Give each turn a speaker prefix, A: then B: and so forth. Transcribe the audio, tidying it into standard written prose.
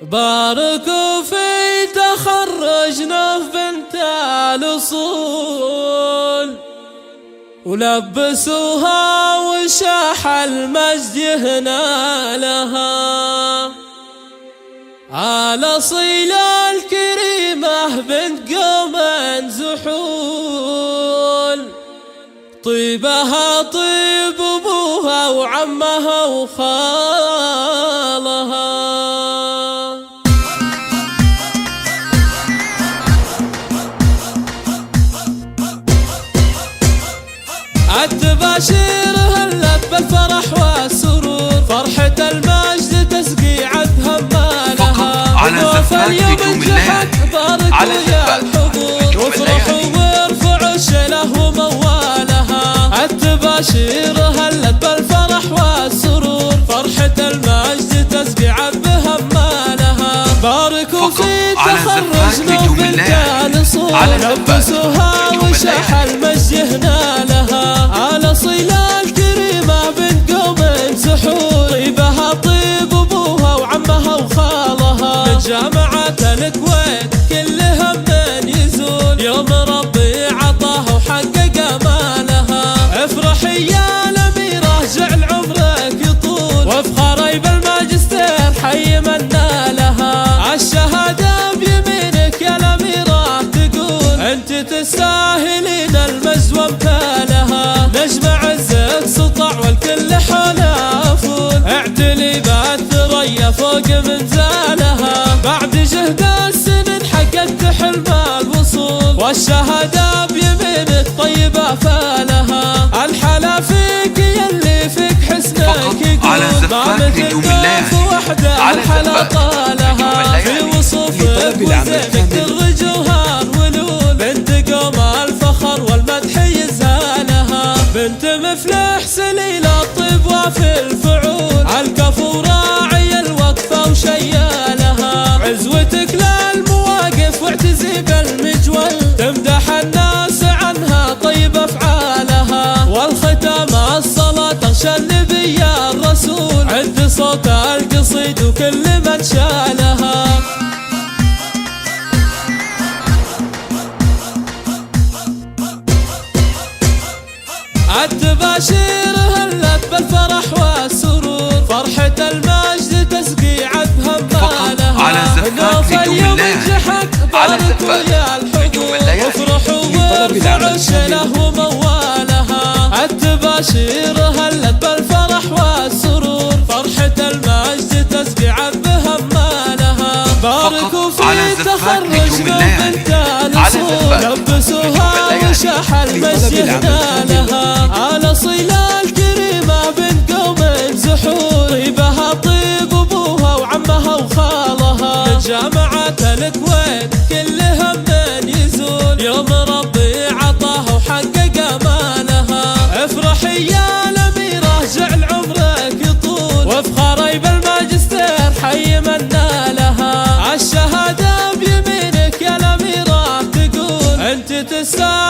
A: باركوا في تخرجنا في بنت الأصول، ولبسوها وشاح المجد يهنى لها. الأصيلة الكريمة بنت قوم زحول، طيبها طيب أبوها وعمها وخالها. التباشير هلت بالفرح والسرور، فرحة المجد تسقي عدها مالها. وقف اليوم انجحت باركوا يا الحضور، وافرحوا وارفعوا الشيله وموالها. التباشير هلت بالفرح والسرور، فرحة المجد تسقي عدها مالها. باركوا في تخرجنا بنت الأصول، لبسوها وشاح المجد يهنى لها. الأصيلة الكريمة بنت قوم زحول، طيبها طيب أبوها وعمها وخالها. من جامعة الكويت كل هم يزول، يوم ربي عطاها وحقق آمالها. افرحي يا الأميرة جعل عمرك يطول، وافخري بالماجستير حي من نالها. الشهادة بيمينك يا الأميرة تقول، انت تستاهلين المجد وامثالها. نجم عزك سطع والكل حولها فول، اعتلي بالثريا فوق منزالها. بعد جهد السنين حققت حلم الوصول، والشهادة بيمينك طيبة فالها. الحلا فيك يلي فيك حسنك يقول، ما مثل ضيف وحده الحلا طالها. في وصوفك وزينك در جوهر ولول، بنت قوم الفخر والمدح يزهالها. بنت مفلح سليل الطيب وفي الفعول، الكفو راعي الوقفة وشيالها. عزوتك للمواقف واعتزي بالمجول، تمدح الناس عنها طيب افعالها. والختام الصلاة تغشى النبي الرسول، عند صوت القصيد وكل من شالها. التباشير هلت بالفرح والسرور، فرحة المجد تسقي عدها مالها. نوف اليوم انجحت باركوا يا الحضور، وافرحوا وارفعوا الشيله وموالها. التباشير هلت بالفرح والسرور، فرحة المجد تسقي عدها مالها. باركوا في تخرجنا بنت الأصول، لبسوها وشاح المجد يهنى لها. الأصيلة الكريمة بنت قوم زحول، طيبها طيب أبوها وعمها وخالها. من جامعة الكويت كل هم يزول، يوم ربي عطاها وحقق آمالها. افرحي يا الأميرة جعل عمرك يطول، وافخري بالماجستير حي من نالها. الشهادة بيمينك يا الأميرة تقول، انت تستاهل